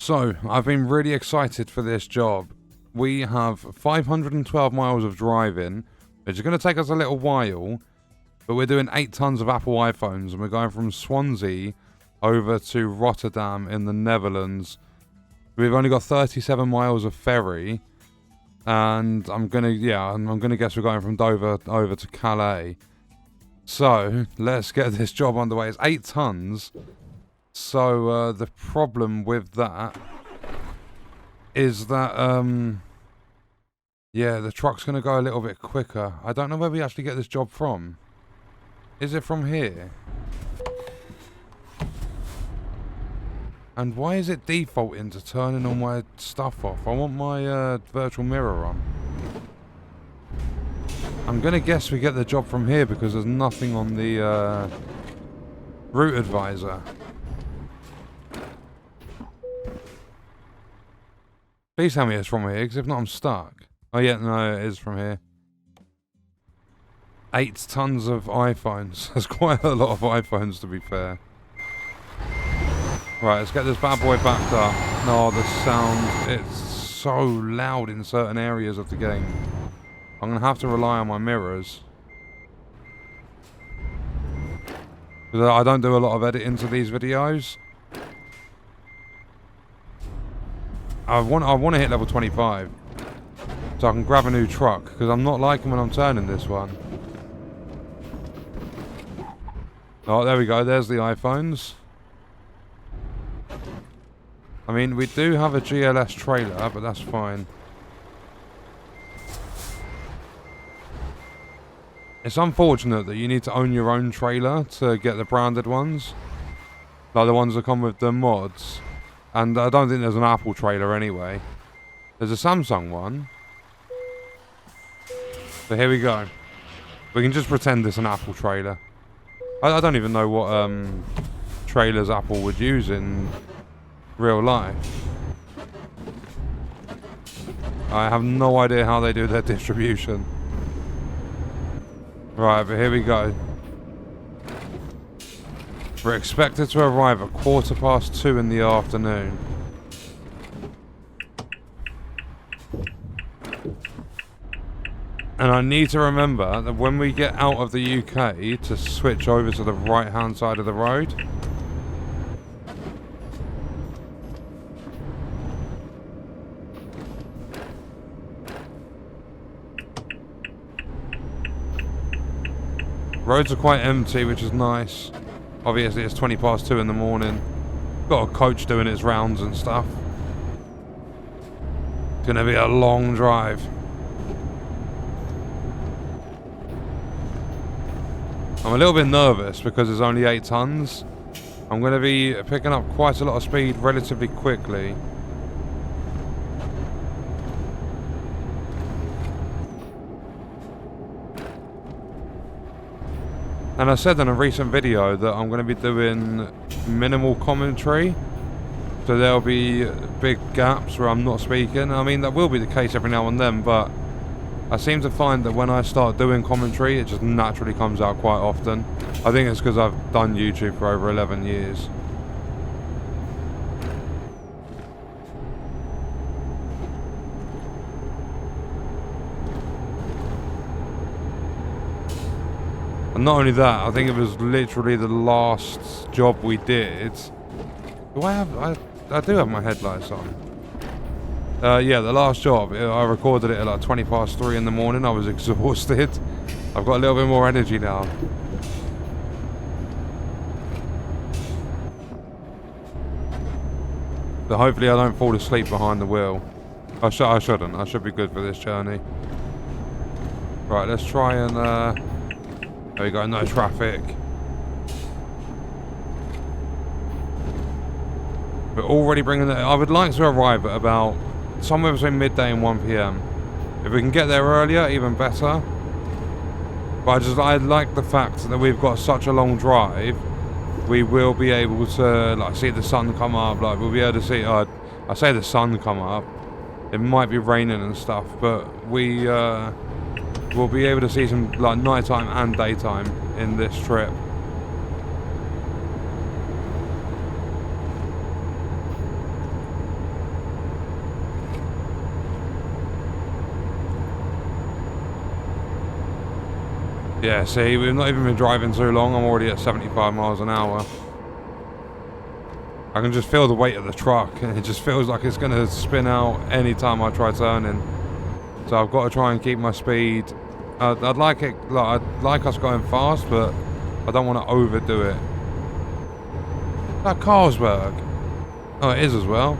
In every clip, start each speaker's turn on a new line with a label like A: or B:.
A: So, I've been really excited for this job. We have 512 miles of driving, which is going to take us a little while, but we're doing 8 tons of Apple iPhones, and we're going from Swansea over to Rotterdam in the Netherlands. We've only got 37 miles of ferry, and I'm gonna guess we're going from Dover over to Calais. So, let's get this job underway. It's 8 tons. So, the problem with that is that, the truck's going to go a little bit quicker. I don't know where we actually get this job from. Is it from here? And why is it defaulting to turning all my stuff off? I want my virtual mirror on. I'm going to guess we get the job from here because there's nothing on the route advisor. Please tell me it's from here, because if not, I'm stuck. Oh yeah, no, it is from here. 8 tons of iPhones. That's quite a lot of iPhones, to be fair. Right, let's get this bad boy backed up. No, the sound, it's so loud in certain areas of the game. I'm going to have to rely on my mirrors. Because I don't do a lot of editing to these videos. I want to hit level 25 so I can grab a new truck, because I'm not liking when I'm turning this one. Oh, there we go. There's the iPhones. I mean, we do have a GLS trailer, but that's fine. It's unfortunate that you need to own your own trailer to get the branded ones, like the ones that come with the mods. And I don't think there's an Apple trailer anyway. There's a Samsung one. So here we go. We can just pretend it's an Apple trailer. I don't even know what trailers Apple would use in real life. I have no idea how they do their distribution. Right, but here we go. We're expected to arrive at 2:15 in the afternoon. And I need to remember that when we get out of the UK to switch over to the right hand side of the road. Roads are quite empty, which is nice. Obviously it's 2:20 in the morning. Got a coach doing its rounds and stuff. It's gonna be a long drive. I'm a little bit nervous because it's only 8 tons. I'm gonna be picking up quite a lot of speed relatively quickly. And I said in a recent video that I'm going to be doing minimal commentary. So there'll be big gaps where I'm not speaking. I mean, that will be the case every now and then, but I seem to find that when I start doing commentary, it just naturally comes out quite often. I think it's because I've done YouTube for over 11 years. And not only that, I think it was literally the last job we did. Do I have... I do have my headlights on. Yeah, the last job, I recorded it at like 3:20 in the morning. I was exhausted. I've got a little bit more energy now. But hopefully I don't fall asleep behind the wheel. I shouldn't. I should be good for this journey. Right, let's try and... There we go, no traffic. We're already bringing it. I would like to arrive at about somewhere between midday and 1 PM. If we can get there earlier, even better. But I like the fact that we've got such a long drive. We will be able to like see the sun come up. Like we'll be able to see. I say the sun come up. It might be raining and stuff, but we'll be able to see some like nighttime and daytime in this trip. Yeah, see, we've not even been driving too long. I'm already at 75 miles an hour. I can just feel the weight of the truck, and it just feels like it's going to spin out any time I try turning. So I've got to try and keep my speed. I'd like us going fast, but I don't want to overdo it. Is that Carlsberg? Oh, it is as well.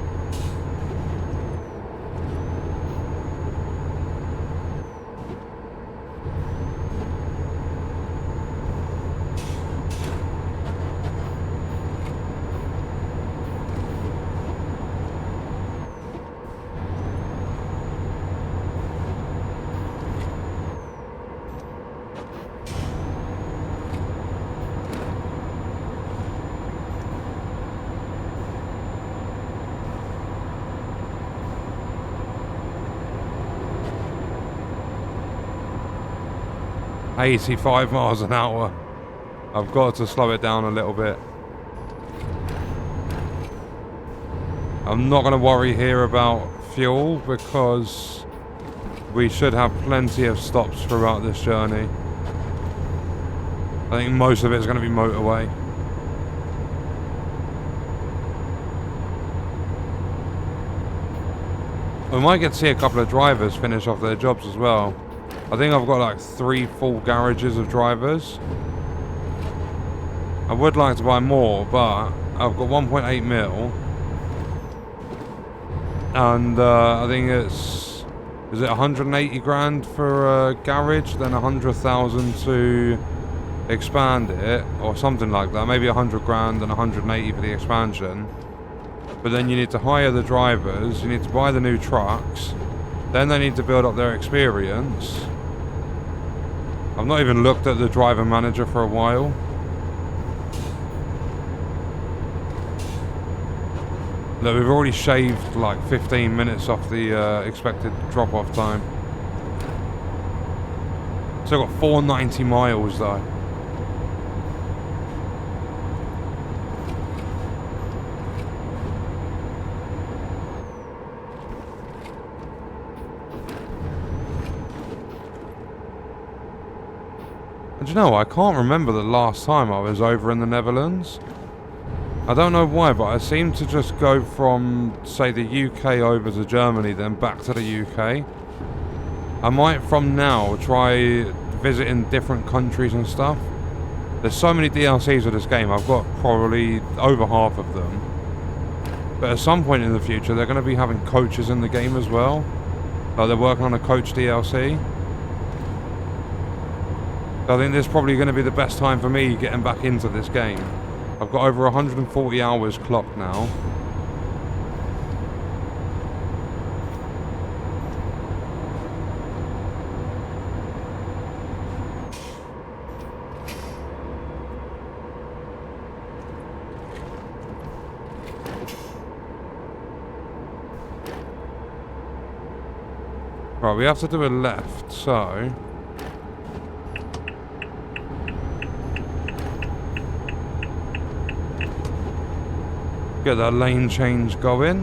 A: $85 miles an hour. I've got to slow it down a little bit. I'm not going to worry here about fuel because we should have plenty of stops throughout this journey. I think most of it is going to be motorway. We might get to see a couple of drivers finish off their jobs as well. I think I've got like 3 full garages of drivers. I would like to buy more, but I've got 1.8 mil. And I think is it 180 grand for a garage, then 100,000 to expand it, or something like that. Maybe 100 grand and 180 for the expansion. But then you need to hire the drivers, you need to buy the new trucks, then they need to build up their experience. I've not even looked at the driver manager for a while. Look, we've already shaved like 15 minutes off the expected drop-off time. So I've got 490 miles though. And you know, I can't remember the last time I was over in the Netherlands. I don't know why, but I seem to just go from, say, the UK over to Germany, then back to the UK. I might, from now, try visiting different countries and stuff. There's so many DLCs of this game, I've got probably over half of them. But at some point in the future, they're going to be having coaches in the game as well. Like, they're working on a coach DLC. I think this is probably going to be the best time for me getting back into this game. I've got over 140 hours clocked now. Right, we have to do a left, so... get that lane change going.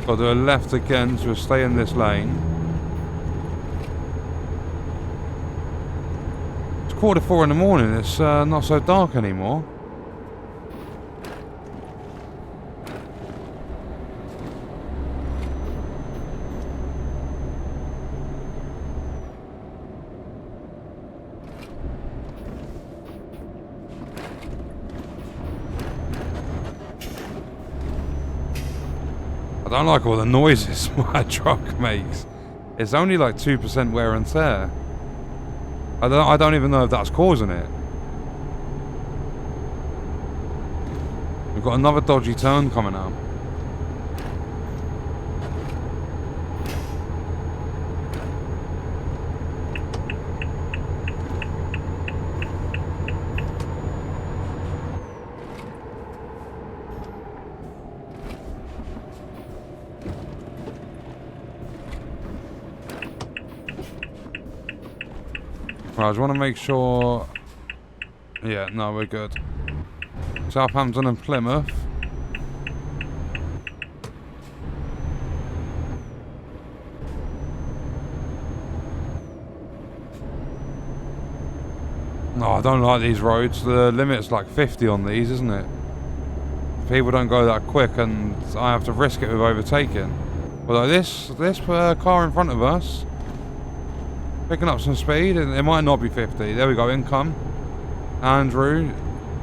A: Got to do a left again, so we'll stay in this lane. It's 4:15 in the morning, it's not so dark anymore. I don't like all the noises my truck makes. It's only like 2% wear and tear. I don't even know if that's causing it. We've got another dodgy turn coming up. Right, I just want to make sure... yeah, no, we're good. Southampton and Plymouth. No, I don't like these roads. The limit's like 50 on these, isn't it? People don't go that quick, and I have to risk it with overtaking. Although this car in front of us, picking up some speed, and it might not be 50. There we go, income. Andrew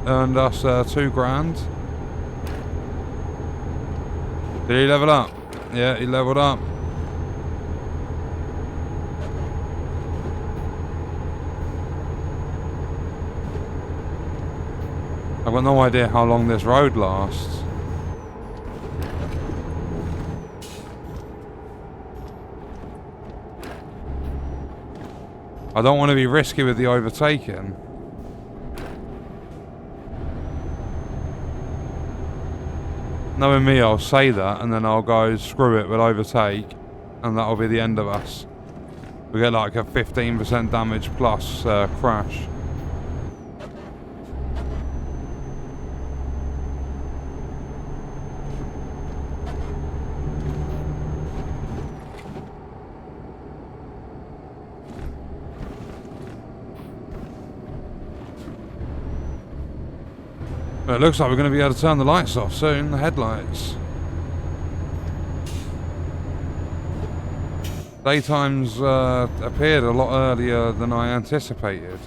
A: earned us £2,000. Did he level up? Yeah, he leveled up. I've got no idea how long this road lasts. I don't want to be risky with the overtaking. Knowing me, I'll say that and then I'll go, screw it, we'll overtake, and that'll be the end of us. We get like a 15% damage plus crash. It looks like we're going to be able to turn the lights off soon, the headlights. Daytime's appeared a lot earlier than I anticipated.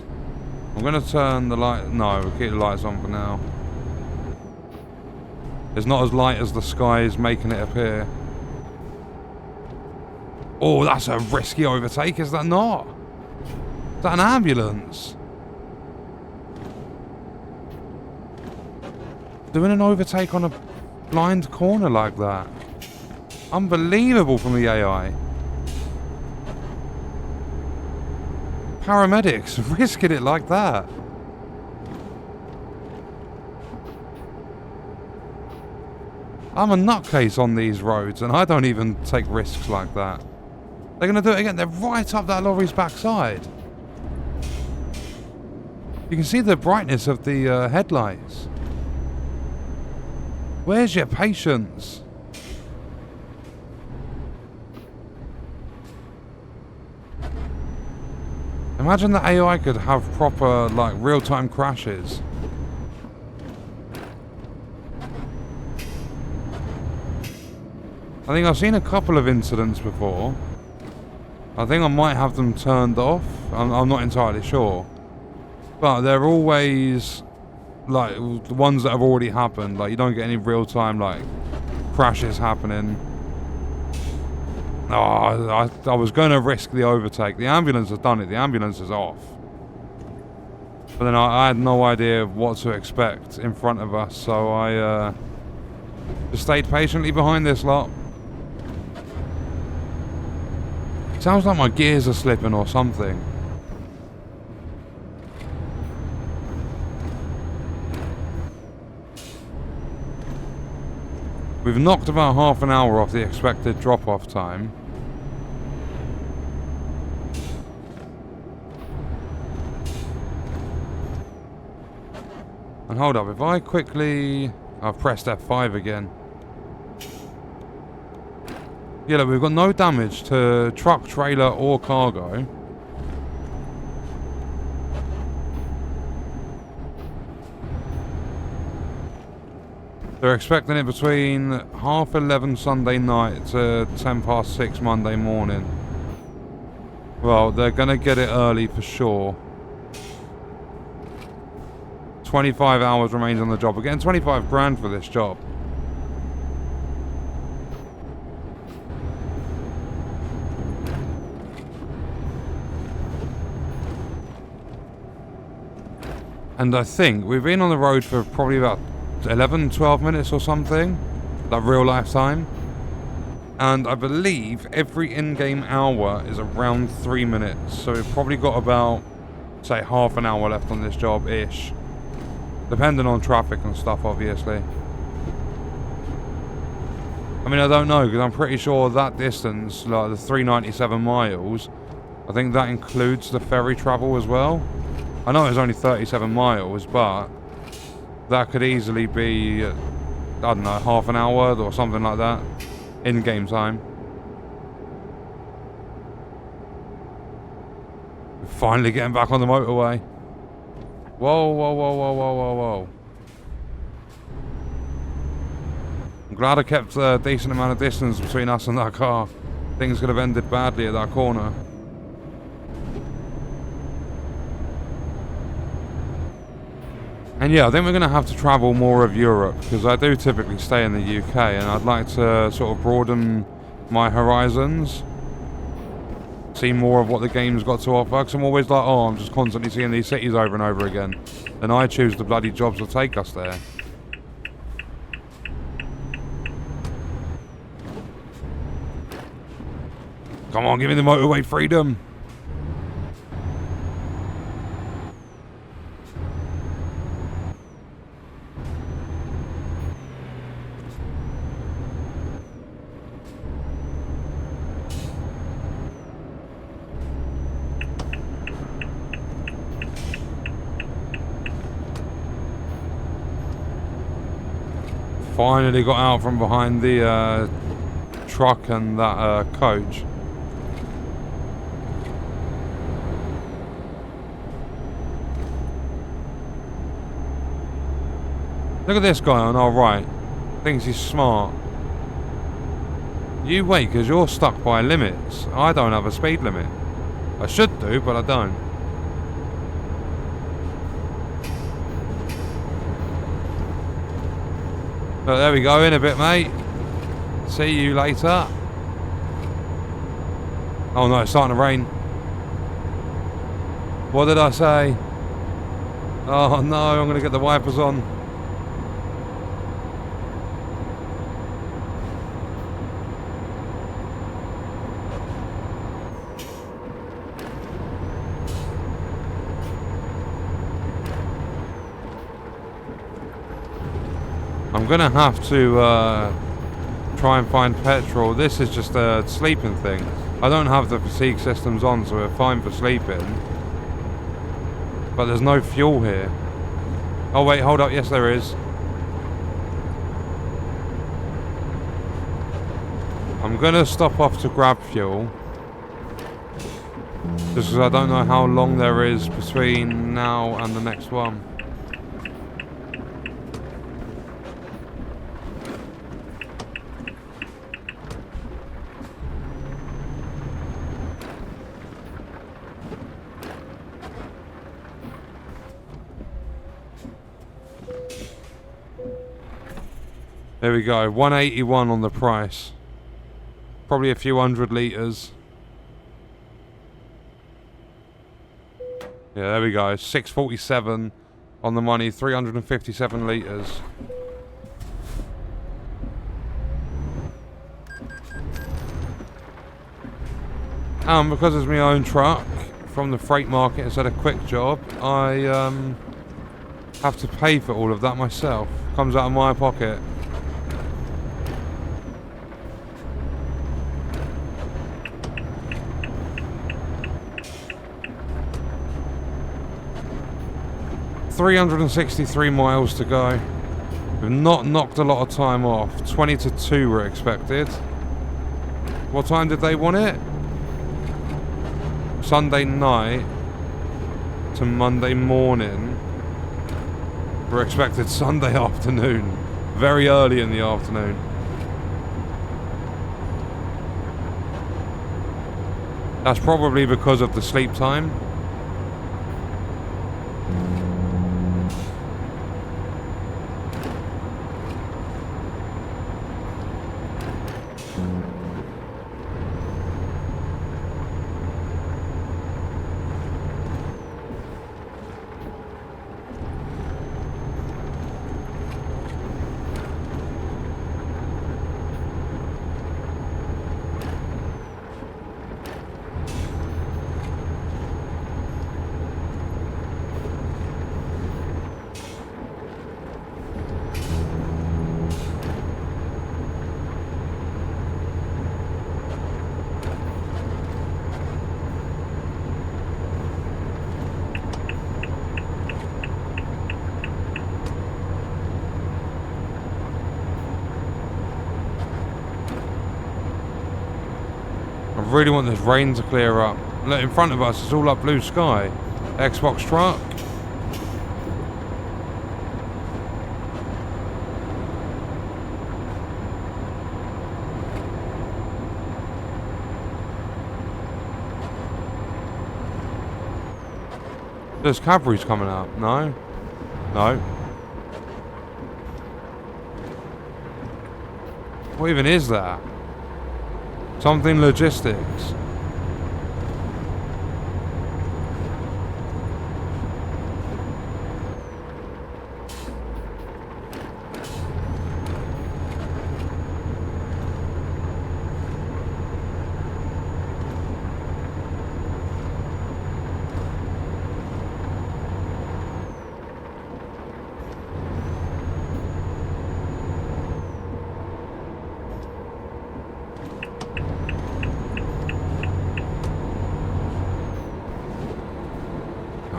A: I'm going to turn the light... No, we'll keep the lights on for now. It's not as light as the sky is making it appear. Oh, that's a risky overtake, is that not? Is that an ambulance? Doing an overtake on a blind corner like that. Unbelievable from the AI. Paramedics risking it like that. I'm a nutcase on these roads and I don't even take risks like that. They're going to do it again. They're right up that lorry's backside. You can see the brightness of the headlights. Where's your patience? Imagine the AI could have proper, like, real-time crashes. I think I've seen a couple of incidents before. I think I might have them turned off. I'm not entirely sure. But they're always... like the ones that have already happened, like you don't get any real time like crashes happening. Oh, I was going to risk the overtake. The ambulance has done it. The ambulance is off. But then I had no idea what to expect in front of us, so I just stayed patiently behind this lot. Sounds like my gears are slipping or something. We've knocked about half an hour off the expected drop-off time. And hold up, if I quickly... I've pressed F5 again. Yeah, look, we've got no damage to truck, trailer or cargo. They're expecting it between 11:30 Sunday night to 6:10 Monday morning. Well, they're going to get it early for sure. 25 hours remains on the job. We're getting 25 grand for this job. And I think we've been on the road for probably about 11, 12 minutes or something, like real life time. And I believe every in-game hour is around 3 minutes. So we've probably got about, say, half an hour left on this job-ish. Depending on traffic and stuff, obviously. I mean, I don't know, because I'm pretty sure that distance, like the 397 miles, I think that includes the ferry travel as well. I know it's only 37 miles, but That could easily be, I don't know, half an hour or something like that in game time. We're finally getting back on the motorway. Whoa, whoa, whoa, whoa, whoa, whoa, whoa. I'm glad I kept a decent amount of distance between us and that car. Things could have ended badly at that corner. And yeah, I think we're going to have to travel more of Europe, because I do typically stay in the UK, and I'd like to sort of broaden my horizons. See more of what the game's got to offer, because I'm always like, oh, I'm just constantly seeing these cities over and over again. And I choose the bloody jobs to take us there. Come on, give me the motorway freedom. Finally got out from behind the truck and that coach. Look at this guy on our right. Thinks he's smart. You wait, because you're stuck by limits. I don't have a speed limit. I should do, but I don't. But there we go, in a bit, mate. See you later. Oh no, it's starting to rain. What did I say? Oh no, I'm going to get the wipers on. I'm going to have to try and find petrol. This is just a sleeping thing. I don't have the fatigue systems on, so we're fine for sleeping. But there's no fuel here. Oh wait, hold up. Yes, there is. I'm going to stop off to grab fuel. Just because I don't know how long there is between now and the next one. There we go, 181 on the price. Probably a few hundred litres. Yeah, there we go, 647 on the money, 357 litres. And because it's my own truck from the freight market instead of quick job, I have to pay for all of that myself. Comes out of my pocket. $363 miles to go. We've not knocked a lot of time off. 20 to 2 were expected. What time did they want it? Sunday night to Monday morning. We're expected Sunday afternoon. Very early in the afternoon. That's probably because of the sleep time. really want this rain to clear up. Look, in front of us, it's all up blue sky. Xbox truck. There's cavalry's coming up. No? No. What even is that? Something logistics.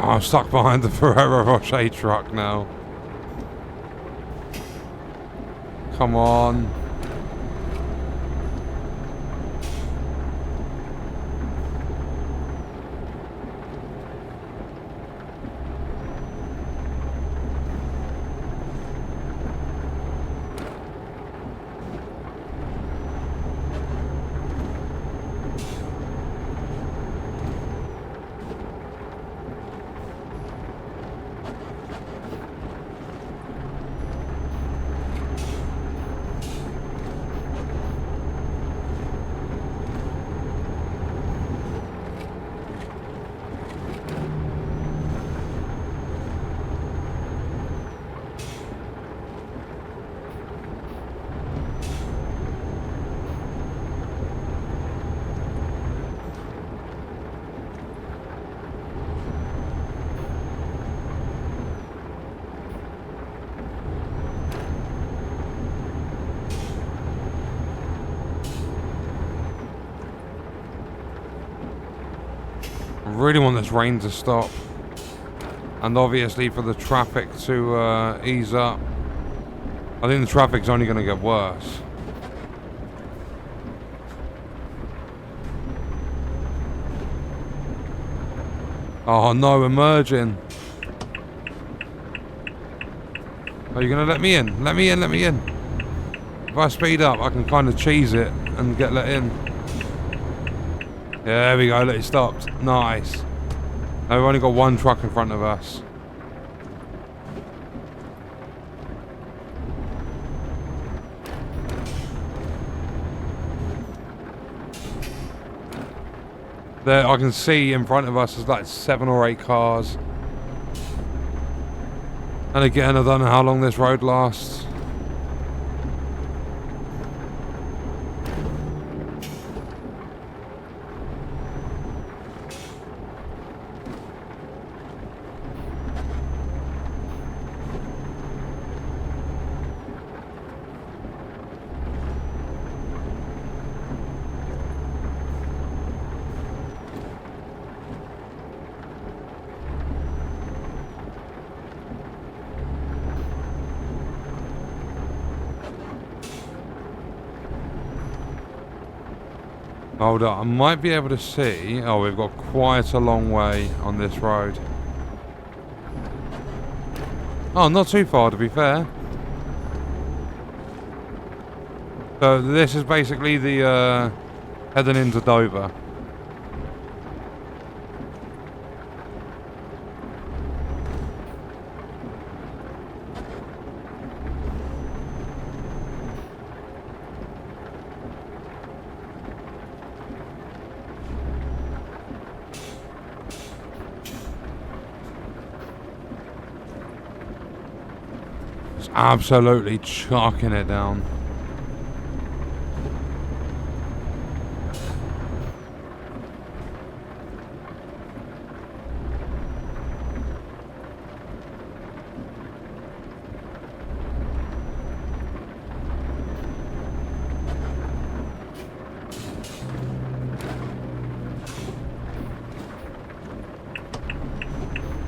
A: Oh, I'm stuck behind the Ferrero Rocher truck now. Come on. I really want this rain to stop, and obviously for the traffic to ease up. I think the traffic's only going to get worse. Oh no, emerging. Are you going to let me in? Let me in, let me in. If I speed up, I can kind of cheese it and get let in. Yeah, there we go, look, it stopped. Nice. Now we've only got one truck in front of us. There, I can see in front of us there's like 7 or 8 cars. And again, I don't know how long this road lasts. Hold up, I might be able to see. Oh, we've got quite a long way on this road. Oh, not too far to be fair. So this is basically the heading into Dover. Absolutely chucking it down.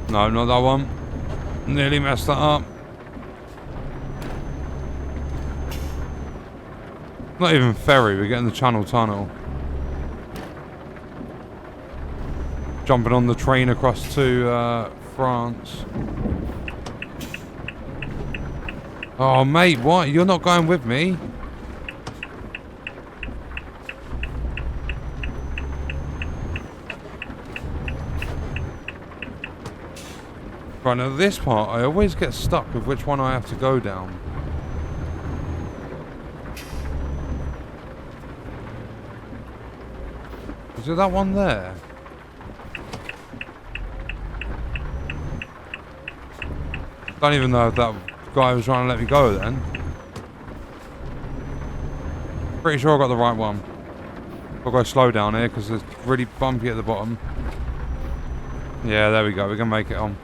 A: No, not that one. Nearly messed that up. Not even ferry, we're getting the Channel Tunnel. Jumping on the train across to France. Oh, mate, what? You're not going with me? Right, now this part, I always get stuck with which one I have to go down. Is it that one there? Don't even know if that guy was trying to let me go then. Pretty sure I got the right one. I'll go slow down here because it's really bumpy at the bottom. Yeah, there we go. We can make it on.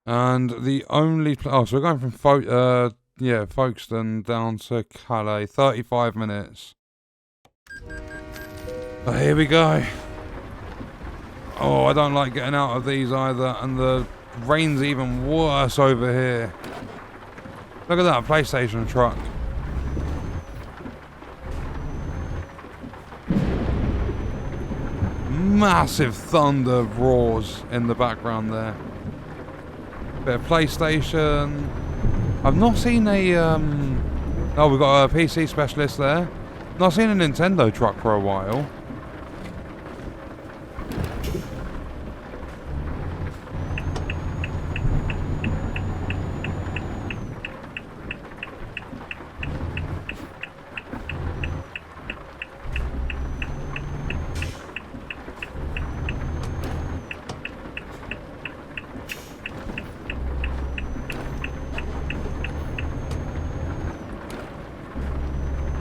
A: And the only... Oh, so we're going from Folkestone down to Calais. 35 minutes. Oh, here we go. Oh, I don't like getting out of these either. And the rain's even worse over here. Look at that PlayStation truck. Massive thunder roars in the background there. Bit of PlayStation. I've not seen a oh, we've got a PC specialist there. Not seen a Nintendo truck for a while.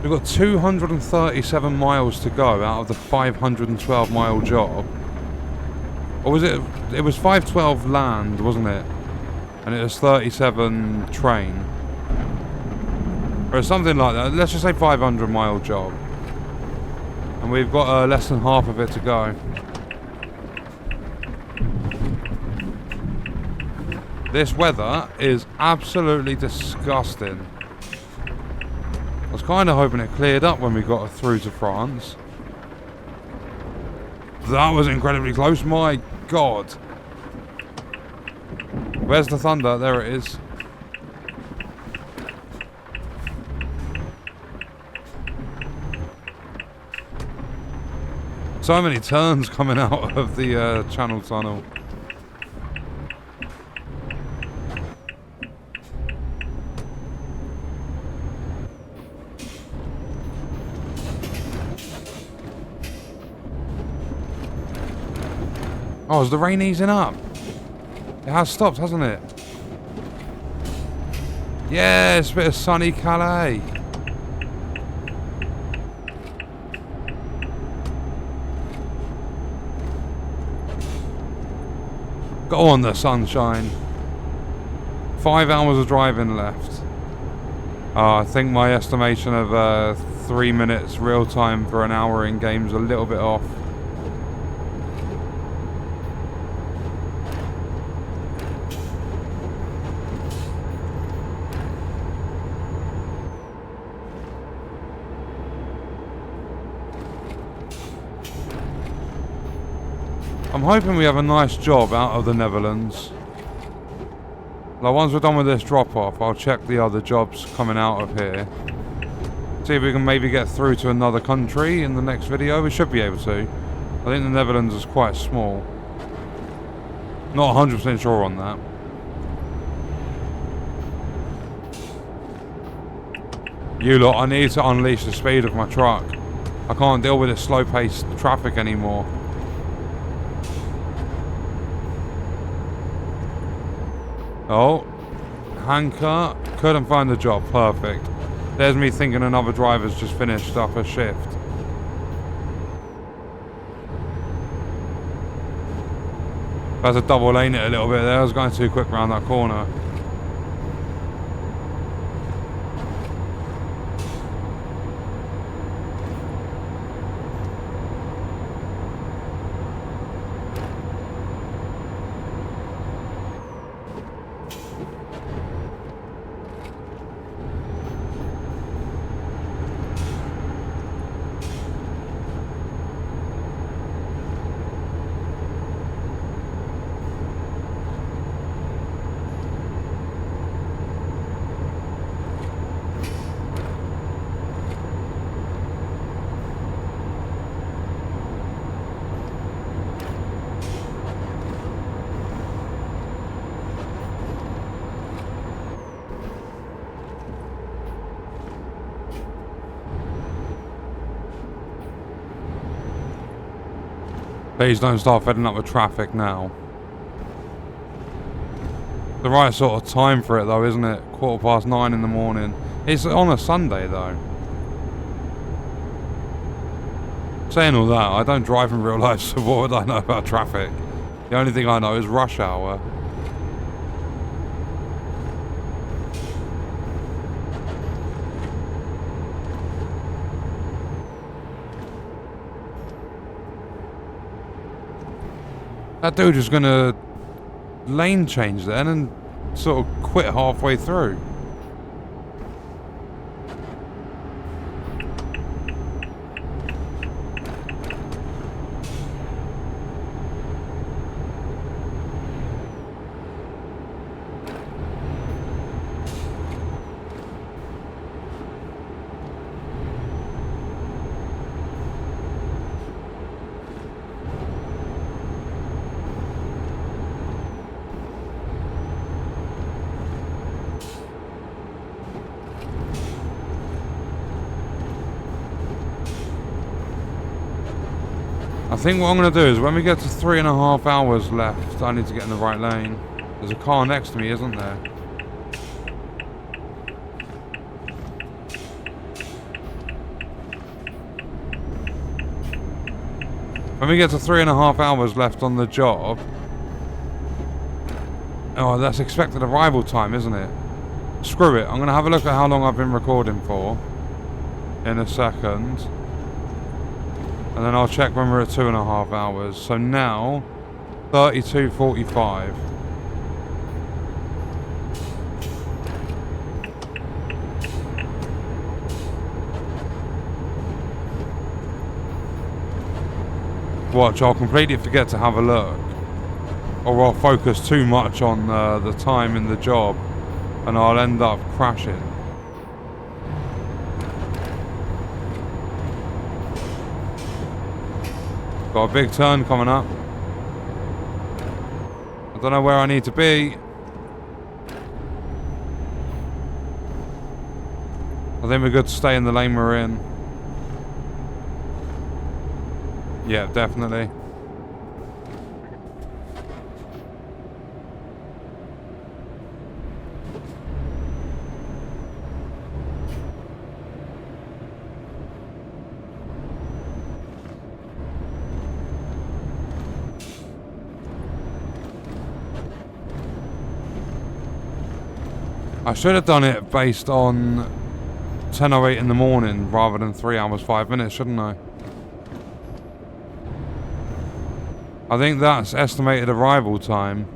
A: We've got 237 miles to go out of the 512 mile job. Or was it? It was 512 land, wasn't it? And it was 37 train. Or something like that. Let's just say 500 mile job. And we've got less than half of it to go. This weather is absolutely disgusting. I was kind of hoping it cleared up when we got through to France. That was incredibly close, my God. Where's the thunder? There it is. So many turns coming out of the Channel Tunnel. Oh, is the rain easing up? It has stopped, hasn't it? Yes, a bit of sunny Calais. Go on, the sunshine. 5 hours of driving left. I think my estimation of 3 minutes real time for an hour in game's a little bit off. I'm hoping we have a nice job out of the Netherlands. Like once we're done with this drop off, I'll check the other jobs coming out of here. See if we can maybe get through to another country in the next video. We should be able to. I think the Netherlands is quite small. Not 100% sure on that. You lot, I need to unleash the speed of my truck. I can't deal with this slow-paced traffic anymore. Oh, Hanker, couldn't find the job, perfect. There's me thinking another driver's just finished up a shift. I had to double lane it a little bit there, I was going too quick around that corner. Please don't start filling up with traffic now. The right sort of time for it though, isn't it? 9:15 in the morning. It's on a Sunday though. Saying all that, I don't drive in real life, so what would I know about traffic? The only thing I know is rush hour. That dude is gonna lane change then and sort of quit halfway through. I think what I'm going to do is when we get to 3.5 hours left, I need to get in the right lane. There's a car next to me, isn't there? When we get to 3.5 hours left on the job... Oh, that's expected arrival time, isn't it? Screw it. I'm going to have a look at how long I've been recording for in a second. And then I'll check when we're at 2.5 hours. So now, 32:45. Watch, I'll completely forget to have a look. Or I'll focus too much on the time in the job. And I'll end up crashing. Got a big turn coming up. I don't know where I need to be. I think we're good to stay in the lane we're in. Yeah, definitely. I should have done it based on 10:08 in the morning rather than 3 hours 5 minutes, shouldn't I? I think that's estimated arrival time.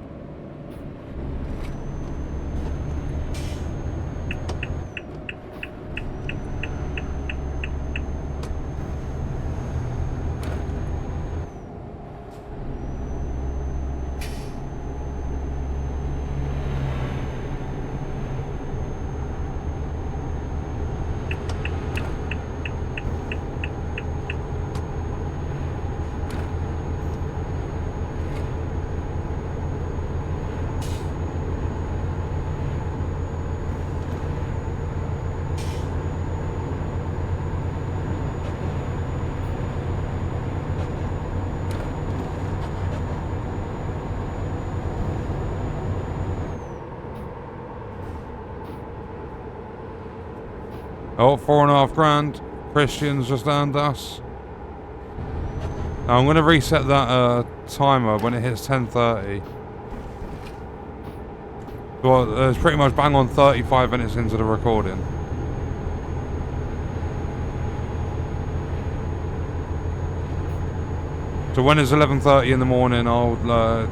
A: Oh, 4.5 grand. Christian's just earned us. Now I'm going to reset that timer when it hits 10:30. Well, it's pretty much bang on 35 minutes into the recording. So when it's 11:30 in the morning, I'll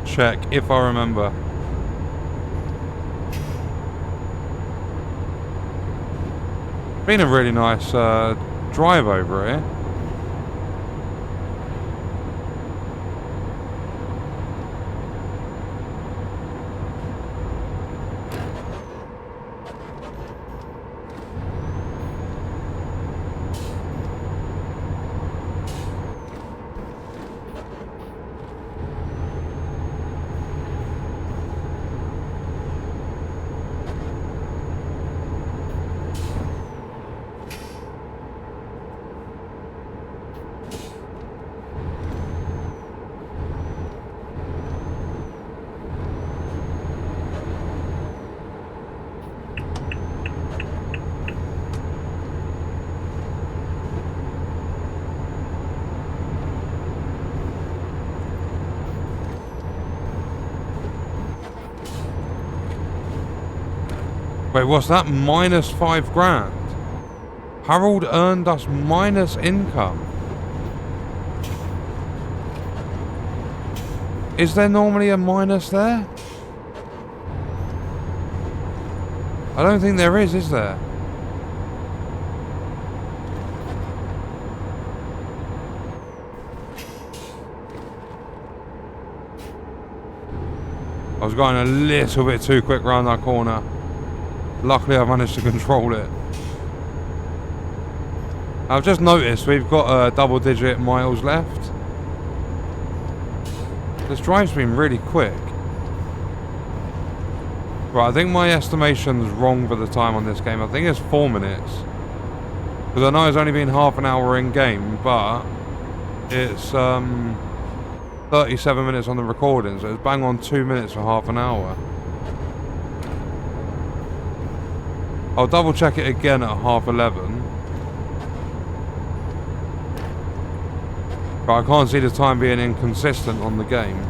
A: check if I remember. Been a really nice drive over here. Wait, what's that? Minus 5 grand. Harold earned us minus income. Is there normally a minus there? I don't think there is there? I was going a little bit too quick round that corner. Luckily I managed to control it. I've just noticed we've got double-digit miles left. This drive's been really quick. Right, I think my estimation's wrong for the time on this game. I think it's 4 minutes. Because I know it's only been half an hour in game, but it's 37 minutes on the recording, so it's bang on 2 minutes for half an hour. I'll double check it again at 11:30. But I can't see the time being inconsistent on the game.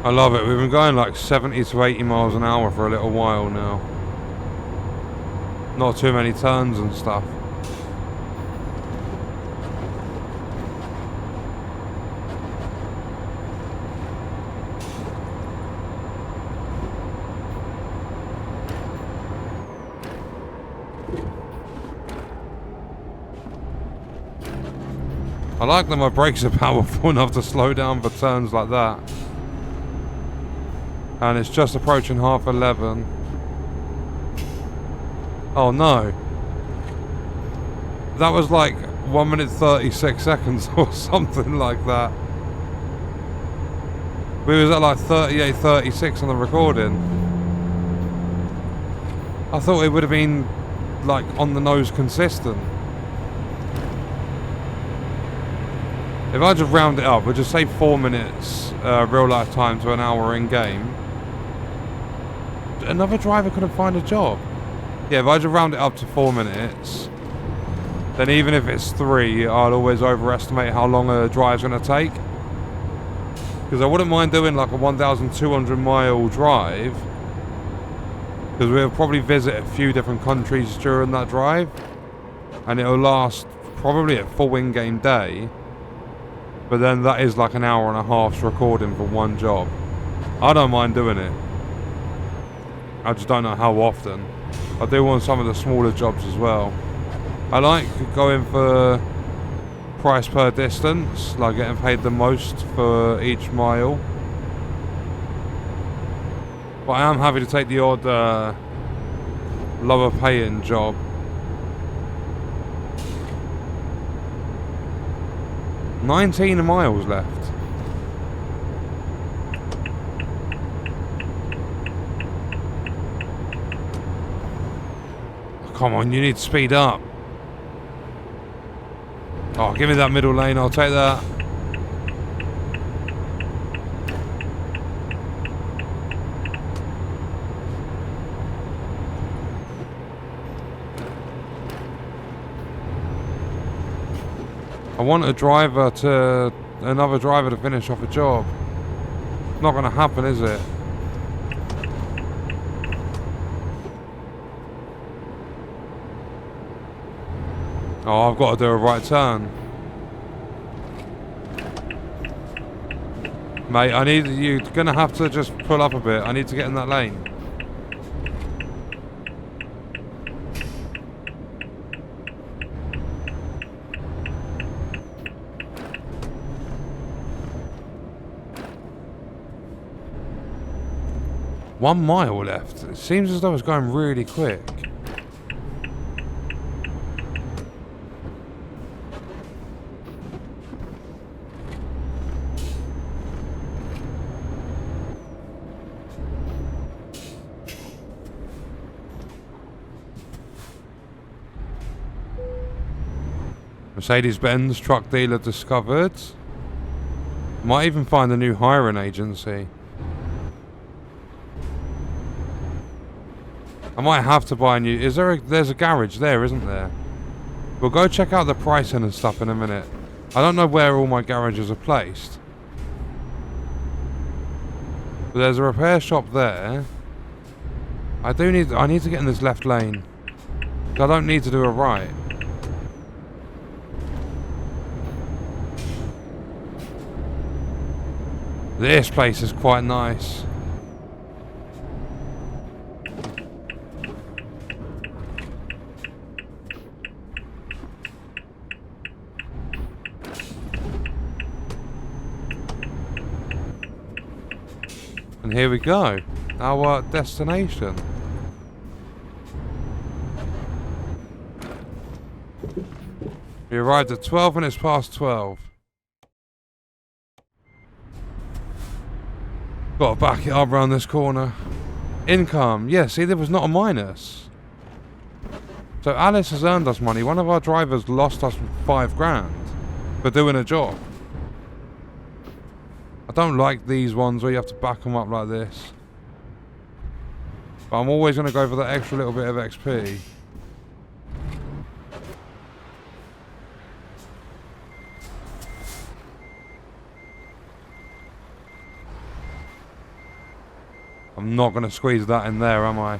A: I love it. We've been going like 70 to 80 miles an hour for a little while now. Not too many turns and stuff. I like that my brakes are powerful enough to slow down for turns like that. And it's just approaching 11:30. Oh no. That was like 1 minute 36 seconds or something like that. We was at like 38:36 on the recording. I thought it would have been like on the nose consistent. If I just round it up, we'll just say 4 minutes real life time to an hour in game. Another driver couldn't find a job. Yeah, if I just round it up to 4 minutes, then even if it's 3, I'll always overestimate how long a drive's going to take. Because I wouldn't mind doing like a 1,200 mile drive, because we'll probably visit a few different countries during that drive, and it'll last probably a full in-game day. But then that is like an hour and a half's recording for one job. I don't mind doing it. I just don't know how often. I do want some of the smaller jobs as well. I like going for price per distance, like getting paid the most for each mile. But I am happy to take the odd lower paying job. $19 miles left. Come on, you need to speed up. Oh, give me that middle lane, I'll take that. I want another driver to finish off a job. Not going to happen, is it? Oh, I've got to do a right turn. Mate, you're going to have to just pull up a bit. I need to get in that lane. One mile left. It seems as though it's going really quick. Mercedes-Benz truck dealer discovered. Might even find a new hiring agency. I might have to buy a new... There's a garage there, isn't there? We'll go check out the pricing and stuff in a minute. I don't know where all my garages are placed. But there's a repair shop there. I need to get in this left lane. I don't need to do a right. This place is quite nice. And here we go, our destination. We arrived at 12 minutes past 12. Got to back it up around this corner. Income, yeah, see, there was not a minus. So Alice has earned us money. One of our drivers lost us 5 grand for doing a job. I don't like these ones where you have to back them up like this. But I'm always going to go for that extra little bit of XP. I'm not going to squeeze that in there, am I?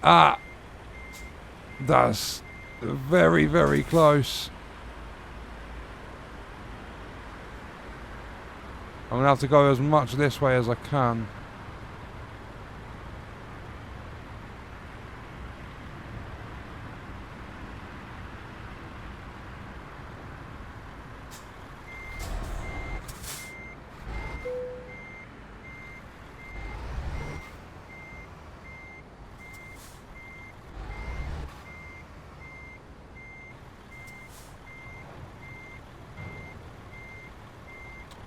A: Ah! That's very, very close. I'm going to have to go as much this way as I can.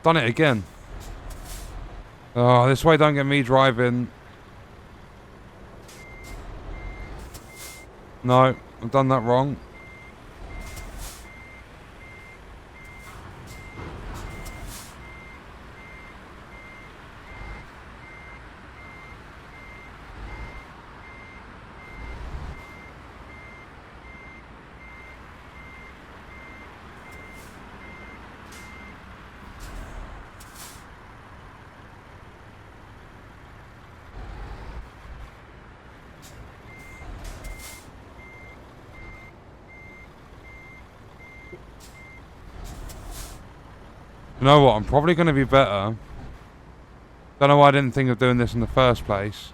A: Done it again. Oh, this way don't get me driving. No, I've done that wrong. You know what? I'm probably going to be better. Don't know why I didn't think of doing this in the first place.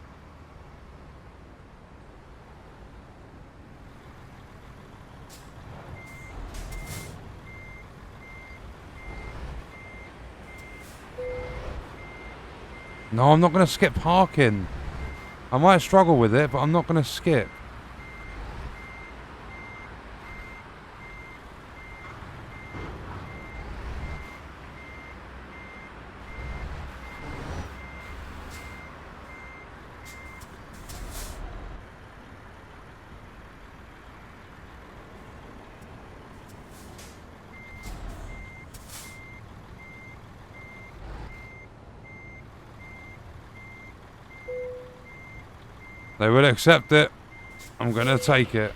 A: No, I'm not going to skip parking. I might struggle with it, but I'm not going to skip. They will accept it. I'm going to take it.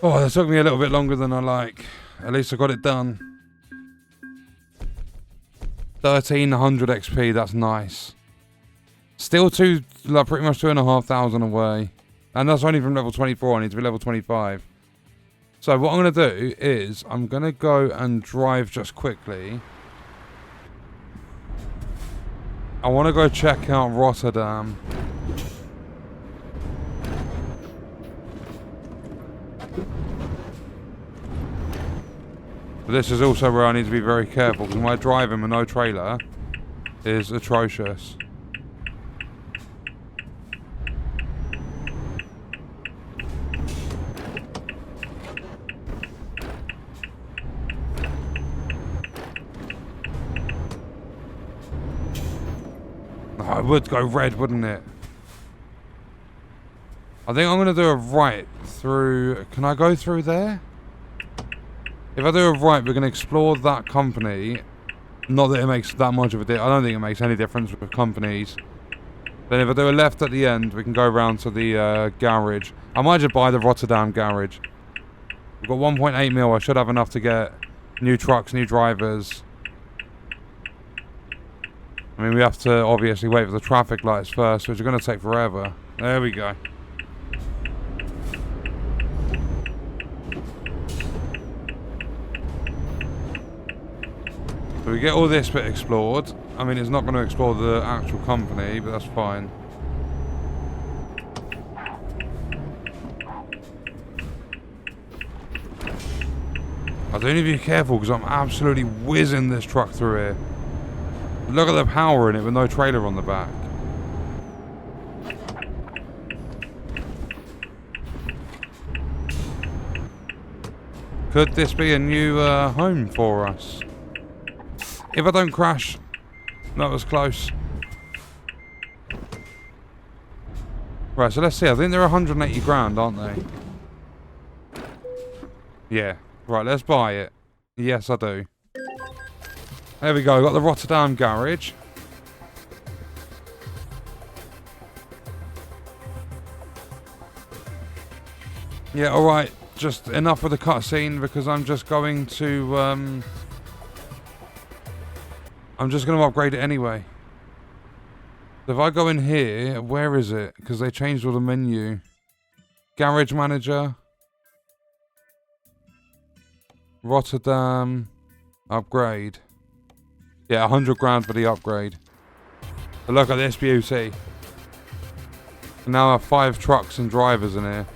A: Oh, that took me a little bit longer than I like. At least I got it done. 1300 XP, that's nice. Still pretty much 2,500 away. And that's only from level 24, I need to be level 25. So what I'm going to do is, I'm going to go and drive just quickly. I want to go check out Rotterdam. But this is also where I need to be very careful, because my driving with no trailer is atrocious. Oh, it would go red, wouldn't it? I think I'm going to do a right through... Can I go through there? If I do a right, we're going to explore that company. Not that it makes that much of a difference. I don't think it makes any difference with companies. Then if I do a left at the end, we can go around to the garage. I might just buy the Rotterdam garage. We've got 1.8 mil. I should have enough to get new trucks, new drivers. I mean, we have to obviously wait for the traffic lights first, which are going to take forever. There we go. So we get all this bit explored. I mean, it's not going to explore the actual company, but that's fine. I do need to be careful because I'm absolutely whizzing this truck through here. Look at the power in it with no trailer on the back. Could this be a new home for us? If I don't crash. That was close. Right, so let's see. I think they're 180 grand, aren't they? Yeah. Right, let's buy it. Yes, I do. There we go. Got the Rotterdam garage. Yeah, alright. Just enough of the cutscene because I'm just going to... I'm just going to upgrade it anyway. So if I go in here, where is it? Because they changed all the menu. Garage manager. Rotterdam. Upgrade. Yeah, 100 grand for the upgrade. But look at this beauty. Now I have 5 trucks and drivers in here.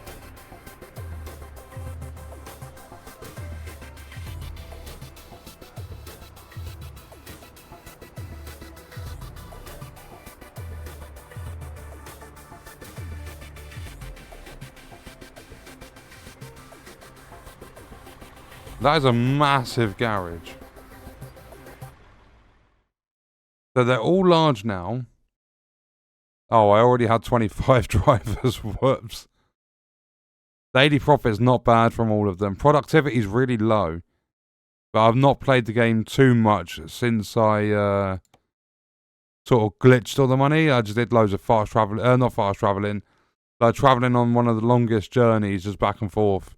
A: That is a massive garage. So they're all large now. Oh, I already had 25 drivers. Whoops. Daily profit is not bad from all of them. Productivity is really low. But I've not played the game too much since I sort of glitched all the money. I just did loads of fast traveling. Not fast traveling. Like traveling on one of the longest journeys just back and forth.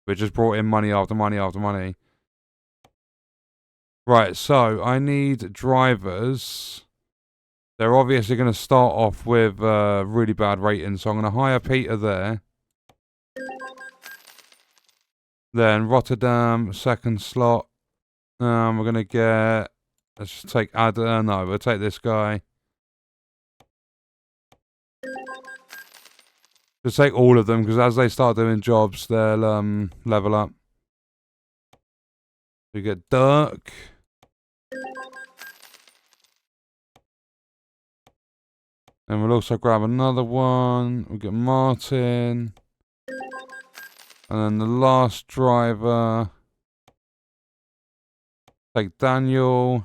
A: Which just brought in money after money after money. Right, so I need drivers. They're obviously going to start off with really bad ratings. So I'm going to hire Peter there. Then Rotterdam, second slot. We're going to get... Let's just take... no, we'll take this guy. Just take all of them, because as they start doing jobs, they'll level up. We get Dirk. And we'll also grab another one. We'll get Martin. And then the last driver. Take Daniel.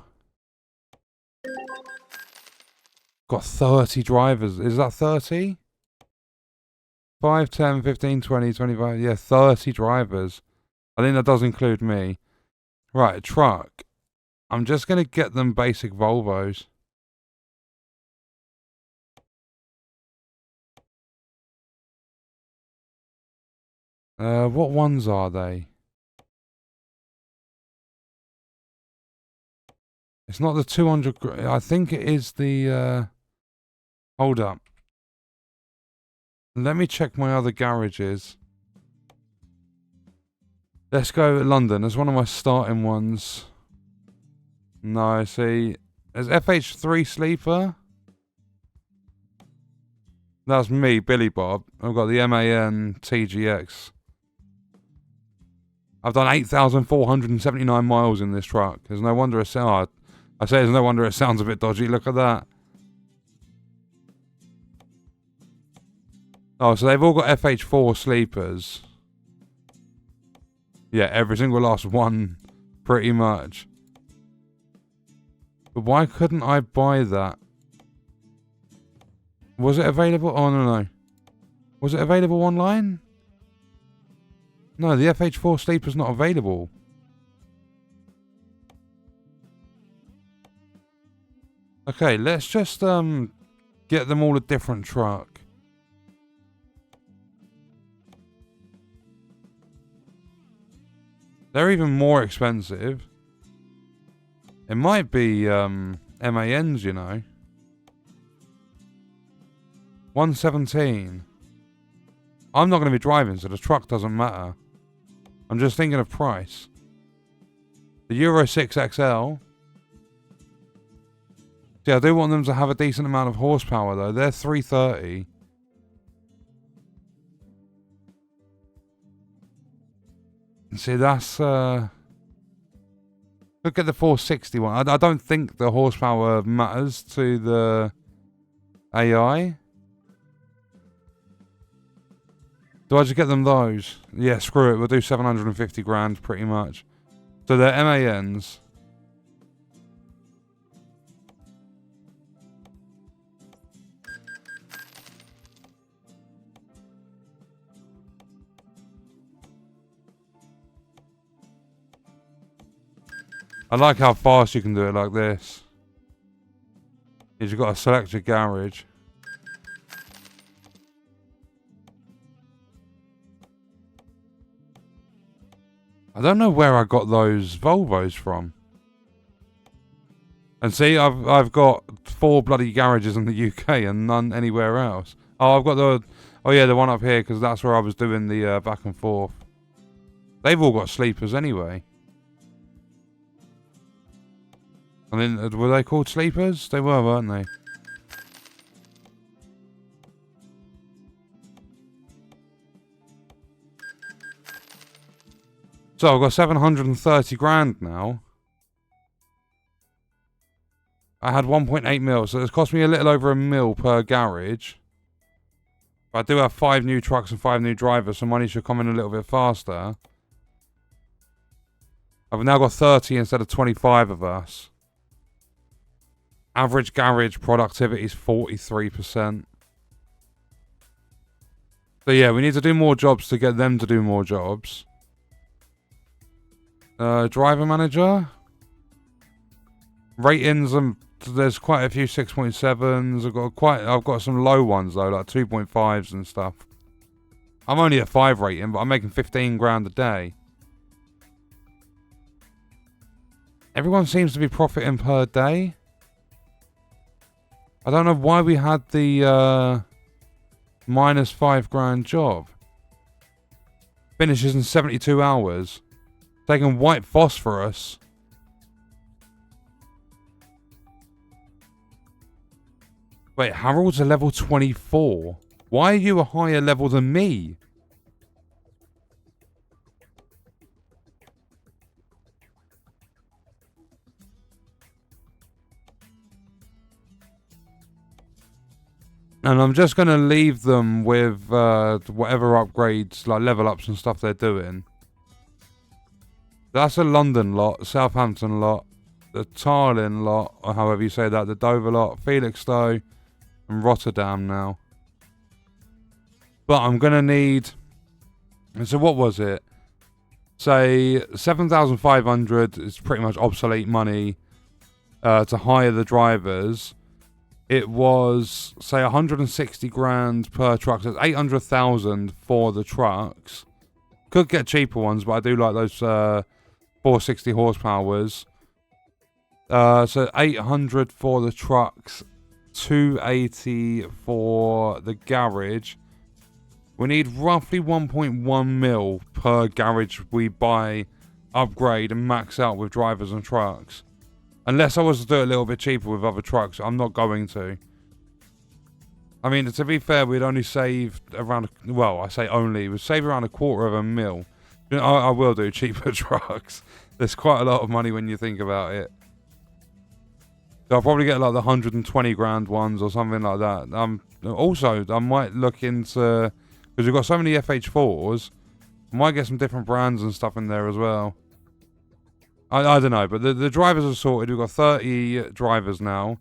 A: Got 30 drivers. Is that 30? 5, 10, 15, 20, 25. Yeah, 30 drivers. I think that does include me. Right, truck. I'm just going to get them basic Volvos. What ones are they? It's not the 200... I think it is the... Hold up. Let me check my other garages. Let's go to London. There's one of my starting ones. No, see. There's FH3 Sleeper. That's me, Billy Bob. I've got the MAN TGX. I've done 8,479 miles in this truck. There's no wonder it sounds... I say there's no wonder it sounds a bit dodgy. Look at that. Oh, so they've all got FH4 sleepers. Yeah, every single last one, pretty much. But why couldn't I buy that? Was it available? Oh, no. Was it available online? No, the FH4 Sleeper's not available. Okay, let's just get them all a different truck. They're even more expensive. It might be MANs, you know. 117. I'm not going to be driving, so the truck doesn't matter. I'm just thinking of price. The Euro 6 XL. Yeah, I do want them to have a decent amount of horsepower, though. They're 330. See, that's... Look at the 460 one. I don't think the horsepower matters to the AI. Do I just get them those? Yeah, screw it. We'll do 750 grand, pretty much. So they're MANs. I like how fast you can do it like this. You've got to select your garage. I don't know where I got those Volvos from. And see, I've got 4 bloody garages in the UK and none anywhere else. Oh, I've got the... Oh yeah, the one up here, because that's where I was doing the back and forth. They've all got sleepers anyway. I mean, were they called sleepers? They were, weren't they? So I've got 730 grand now. I had 1.8 mil, so it's cost me a little over $1 mil per garage. But I do have 5 new trucks and 5 new drivers, so money should come in a little bit faster. I've now got 30 instead of 25 of us. Average garage productivity is 43%. So yeah, we need to do more jobs to get them to do more jobs. Driver manager. Ratings, there's quite a few 6.7s. I've got some low ones though, like 2.5s and stuff. I'm only at 5 rating, but I'm making 15 grand a day. Everyone seems to be profiting per day. I don't know why we had the minus 5 grand job. Finishes in 72 hours. Taking white phosphorus. Wait, Harold's a level 24. Why are you a higher level than me? And I'm just going to leave them with whatever upgrades, like level ups and stuff they're doing. That's a London lot, Southampton lot, the Tarlin lot, or however you say that, the Dover lot, Felixstowe, and Rotterdam now. But I'm going to need... So what was it? Say 7,500 is pretty much obsolete money to hire the drivers. It was, say, 160 grand per truck. So it's 800,000 for the trucks. Could get cheaper ones, but I do like those 460 horsepowers. So 800 for the trucks, 280 for the garage. We need roughly 1.1 mil per garage we buy, upgrade, and max out with drivers and trucks. Unless I was to do it a little bit cheaper with other trucks, I'm not going to. I mean, to be fair, we'd only save around... Well, I say only. We'd save around $250,000. You know, I will do cheaper trucks. There's quite a lot of money when you think about it. So I'll probably get like the 120 grand ones or something like that. Also, I might look into... Because we've got so many FH4s, I might get some different brands and stuff in there as well. I don't know, but the drivers are sorted. We've got 30 drivers now.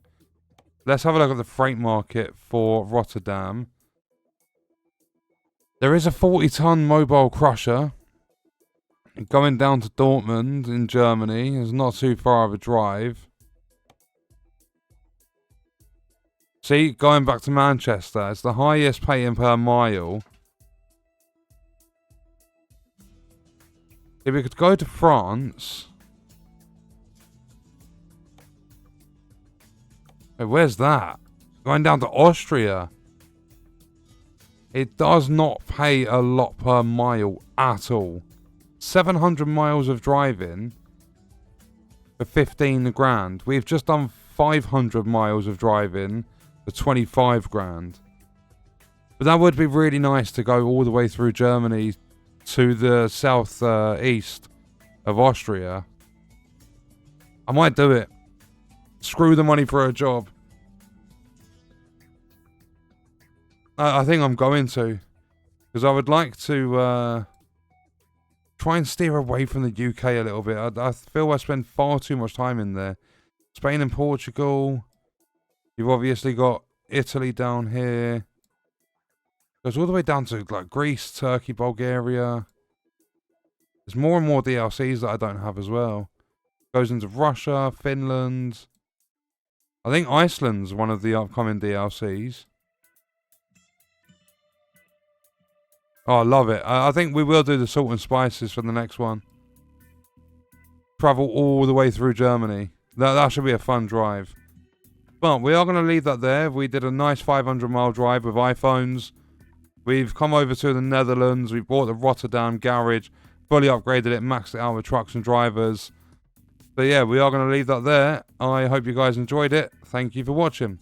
A: Let's have a look at the freight market for Rotterdam. There is a 40-ton mobile crusher going down to Dortmund in Germany. It's not too far of a drive. See, going back to Manchester, it's the highest paying per mile. If we could go to France. Hey, where's that? Going down to Austria. It does not pay a lot per mile at all. 700 miles of driving for 15 grand. We've just done 500 miles of driving for 25 grand. But that would be really nice to go all the way through Germany to the south east of Austria. I might do it. Screw the money for a job. I think I'm going to. Because I would like to try and steer away from the UK a little bit. I feel I spend far too much time in there. Spain and Portugal. You've obviously got Italy down here. Goes all the way down to like Greece, Turkey, Bulgaria. There's more and more DLCs that I don't have as well. Goes into Russia, Finland. I think Iceland's one of the upcoming DLCs. Oh, I love it. I think we will do the salt and spices for the next one. Travel all the way through Germany. That should be a fun drive. But we are going to leave that there. We did a nice 500-mile drive with iPhones. We've come over to the Netherlands. We bought the Rotterdam garage. Fully upgraded it, maxed it out with trucks and drivers. But yeah, we are going to leave that there. I hope you guys enjoyed it. Thank you for watching.